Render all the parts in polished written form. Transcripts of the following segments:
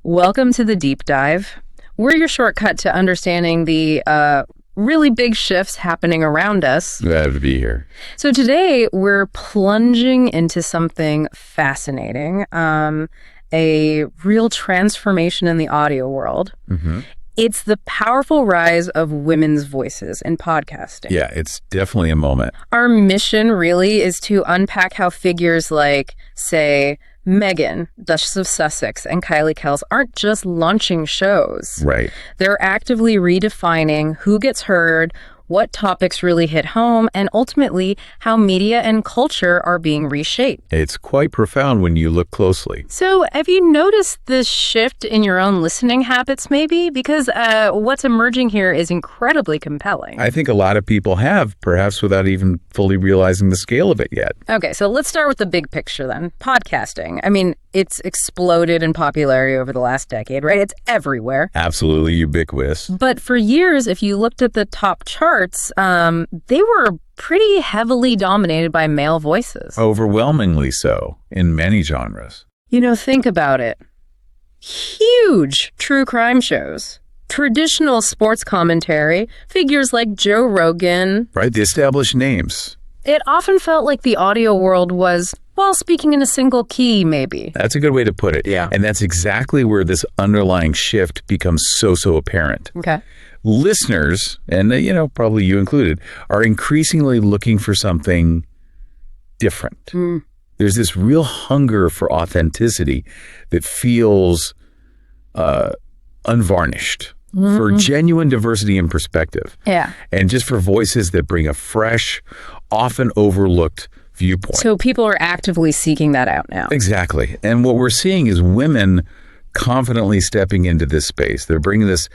Welcome to the Deep Dive. We're your shortcut to understanding the really big shifts happening around us. Glad to be here. So today we're plunging into something fascinating, a real transformation in the audio world. Mm-hmm. It's the powerful rise of women's voices in podcasting. Yeah, it's definitely a moment. Our mission really is to unpack how figures like, say, Meghan, Duchess of Sussex, and Kylie Kelce aren't just launching shows. Right. They're actively redefining who gets heard, what topics really hit home, and ultimately how media and culture are being reshaped. It's quite profound when you look closely. So have you noticed this shift in your own listening habits maybe? Because what's emerging here is incredibly compelling. I think a lot of people have, perhaps without even fully realizing the scale of it yet. Okay, so let's start with the big picture then. Podcasting. I mean, it's exploded in popularity over the last decade, right? It's everywhere. Absolutely ubiquitous. But for years, if you looked at the top charts, they were pretty heavily dominated by male voices. Overwhelmingly so in many genres. You know, think about it. Huge true crime shows, traditional sports commentary, figures like Joe Rogan. Right, the established names. It often felt like the audio world was, well, speaking in a single key, maybe. That's a good way to put it. Yeah. And that's exactly where this underlying shift becomes so apparent. Okay. Listeners, and probably you included, are increasingly looking for something different. There's this real hunger for authenticity that feels unvarnished, for genuine diversity and perspective. Yeah. And just for voices that bring a fresh, often overlooked viewpoint. So people are actively seeking that out now. Exactly. And what we're seeing is women confidently stepping into this space. They're bringing this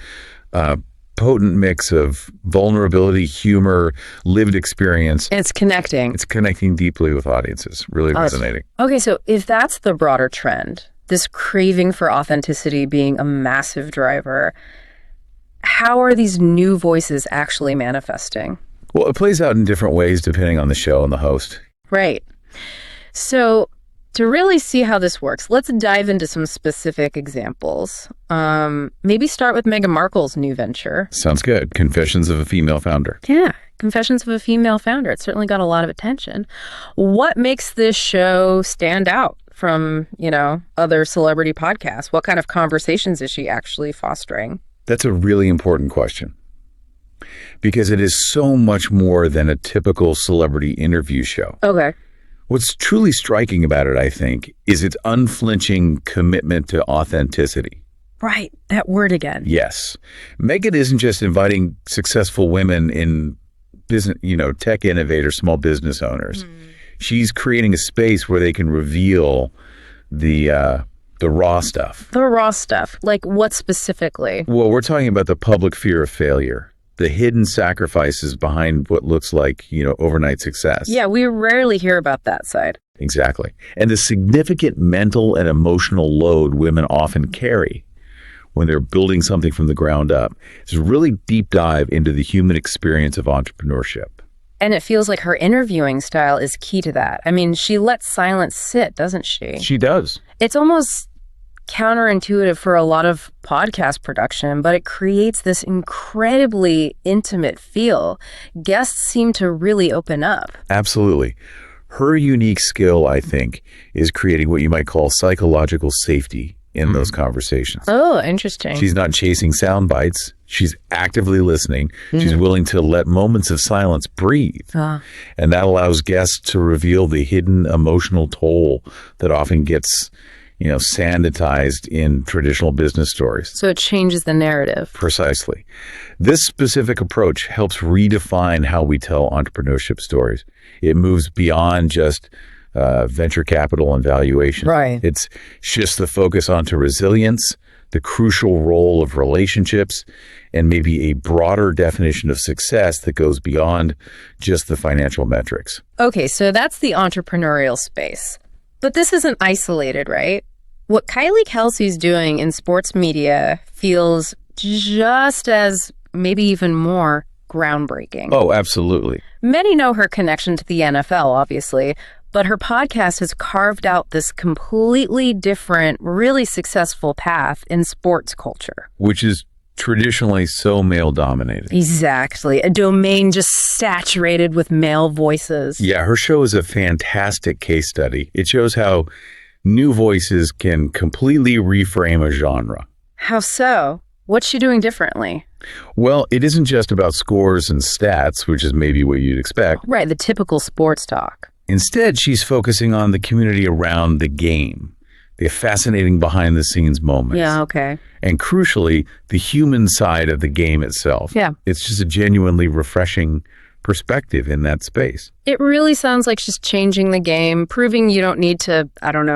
potent mix of vulnerability, humor, lived experience. It's connecting. It's connecting deeply with audiences, really resonating. Okay, so if that's the broader trend, this craving for authenticity being a massive driver, how are these new voices actually manifesting? Well, it plays out in different ways depending on the show and the host. Right. So to really see how this works, let's dive into some specific examples. Maybe start with Meghan Markle's new venture. Sounds good. Confessions of a Female Founder. Yeah, Confessions of a Female Founder. It certainly got a lot of attention. What makes this show stand out from, other celebrity podcasts? What kind of conversations is she actually fostering? That's a really important question, because it is so much more than a typical celebrity interview show. Okay. What's truly striking about it, I think, is its unflinching commitment to authenticity. Right. That word again. Yes. Meghan isn't just inviting successful women in business, tech innovators, small business owners. She's creating a space where they can reveal the raw stuff. The raw stuff. Like what specifically? Well, we're talking about the public fear of failure, the hidden sacrifices behind what looks like, overnight success. Yeah, we rarely hear about that side. Exactly. And the significant mental and emotional load women often carry when they're building something from the ground up. It's a really deep dive into the human experience of entrepreneurship. And it feels like her interviewing style is key to that. I mean, she lets silence sit, doesn't she? She does. It's almost counterintuitive for a lot of podcast production, but it creates this incredibly intimate feel. Guests seem to really open up. Absolutely. Her unique skill, I think, is creating what you might call psychological safety in those conversations. Oh, interesting. She's not chasing sound bites. She's actively listening. She's willing to let moments of silence breathe. And that allows guests to reveal the hidden emotional toll that often gets, sanitized in traditional business stories. So it changes the narrative. Precisely. This specific approach helps redefine how we tell entrepreneurship stories. It moves beyond just venture capital and valuation. Right. It's shifts the focus onto resilience, the crucial role of relationships, and maybe a broader definition of success that goes beyond just the financial metrics. Okay, so that's the entrepreneurial space. But this isn't isolated, right? What Kylie Kelce's doing in sports media feels just as, maybe even more, groundbreaking. Oh, absolutely. Many know her connection to the NFL, obviously, but her podcast has carved out this completely different, really successful path in sports culture. Which is traditionally so male-dominated. Exactly. A domain just saturated with male voices. Yeah, her show is a fantastic case study. It shows how new voices can completely reframe a genre. How so? What's she doing differently? Well, it isn't just about scores and stats, which is maybe what you'd expect. Right, the typical sports talk. Instead, she's focusing on the community around the game, the fascinating behind-the-scenes moments. Yeah, okay. And crucially, the human side of the game itself. Yeah. It's just a genuinely refreshing perspective in that space. It really sounds like she's changing the game, proving you don't need to,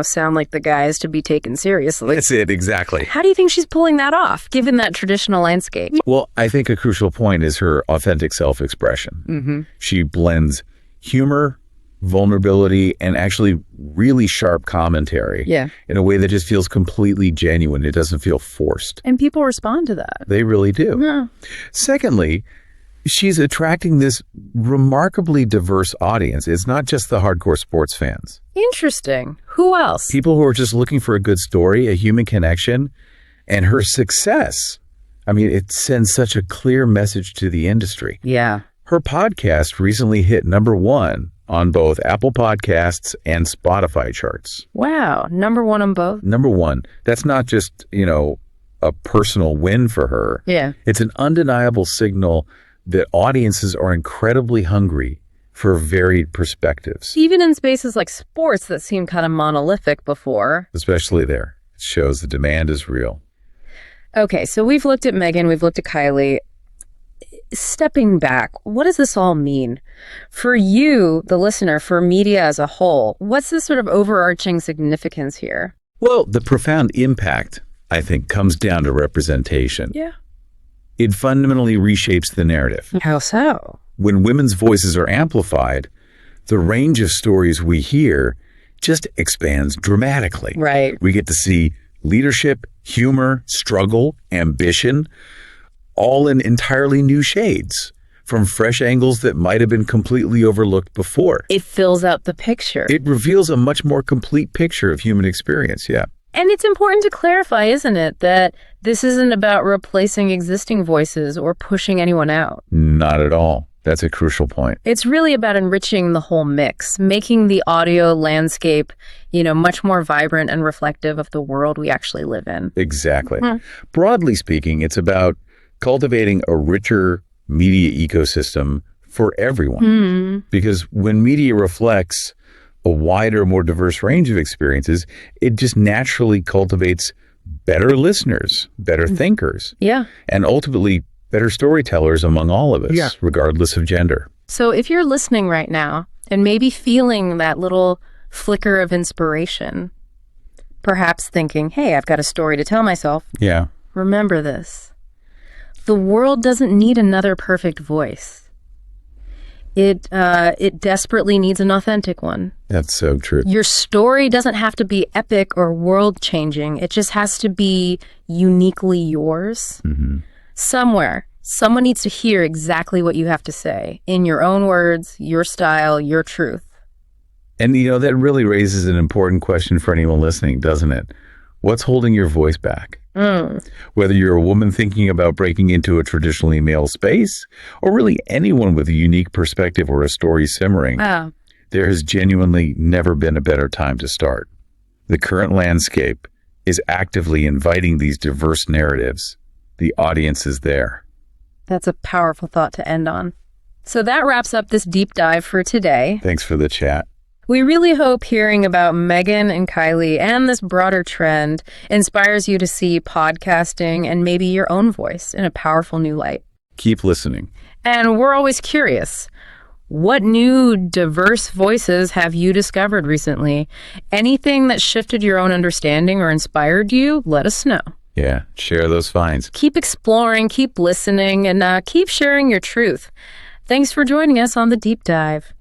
sound like the guys to be taken seriously. That's it, exactly. How do you think she's pulling that off, given that traditional landscape? Well, I think a crucial point is her authentic self-expression. Mm-hmm. She blends humor, vulnerability, and actually really sharp commentary in a way that just feels completely genuine. It doesn't feel forced. And people respond to that. They really do. Yeah. Secondly, she's attracting this remarkably diverse audience. It's not just the hardcore sports fans. Interesting. Who else? People who are just looking for a good story, a human connection, and her success. I mean, it sends such a clear message to the industry. Yeah. Her podcast recently hit #1 on both Apple Podcasts and Spotify charts. Wow. #1 on both? #1. That's not just, a personal win for her. Yeah. It's an undeniable signal that audiences are incredibly hungry for varied perspectives. Even in spaces like sports that seemed kind of monolithic before. Especially there. It shows the demand is real. Okay, so we've looked at Meghan, we've looked at Kylie. Stepping back, what does this all mean? For you, the listener, for media as a whole, what's the sort of overarching significance here? Well, the profound impact, I think, comes down to representation. Yeah. It fundamentally reshapes the narrative. How so? When women's voices are amplified, the range of stories we hear just expands dramatically. Right. We get to see leadership, humor, struggle, ambition, all in entirely new shades, from fresh angles that might have been completely overlooked before. It fills out the picture. It reveals a much more complete picture of human experience, yeah. And it's important to clarify, isn't it, that this isn't about replacing existing voices or pushing anyone out. Not at all. That's a crucial point. It's really about enriching the whole mix, making the audio landscape, much more vibrant and reflective of the world we actually live in. Exactly. Broadly speaking, it's about cultivating a richer media ecosystem for everyone. Because when media reflects a wider, more diverse range of experiences, it just naturally cultivates better listeners, better thinkers, and ultimately better storytellers among all of us, regardless of gender. So if you're listening right now and maybe feeling that little flicker of inspiration, perhaps thinking, hey, I've got a story to tell myself. Yeah. Remember this. The world doesn't need another perfect voice. It desperately needs an authentic one. That's so true. Your story doesn't have to be epic or world-changing. It just has to be uniquely yours. Somewhere, someone needs to hear exactly what you have to say in your own words, your style, your truth. And, that really raises an important question for anyone listening, doesn't it? What's holding your voice back? Whether you're a woman thinking about breaking into a traditionally male space, or really anyone with a unique perspective or a story simmering, there has genuinely never been a better time to start. The current landscape is actively inviting these diverse narratives. The audience is there. That's a powerful thought to end on. So that wraps up this deep dive for today. Thanks for the chat. We really hope hearing about Meghan and Kylie and this broader trend inspires you to see podcasting and maybe your own voice in a powerful new light. Keep listening. And we're always curious. What new diverse voices have you discovered recently? Anything that shifted your own understanding or inspired you? Let us know. Yeah, share those finds. Keep exploring, keep listening, and keep sharing your truth. Thanks for joining us on The Deep Dive.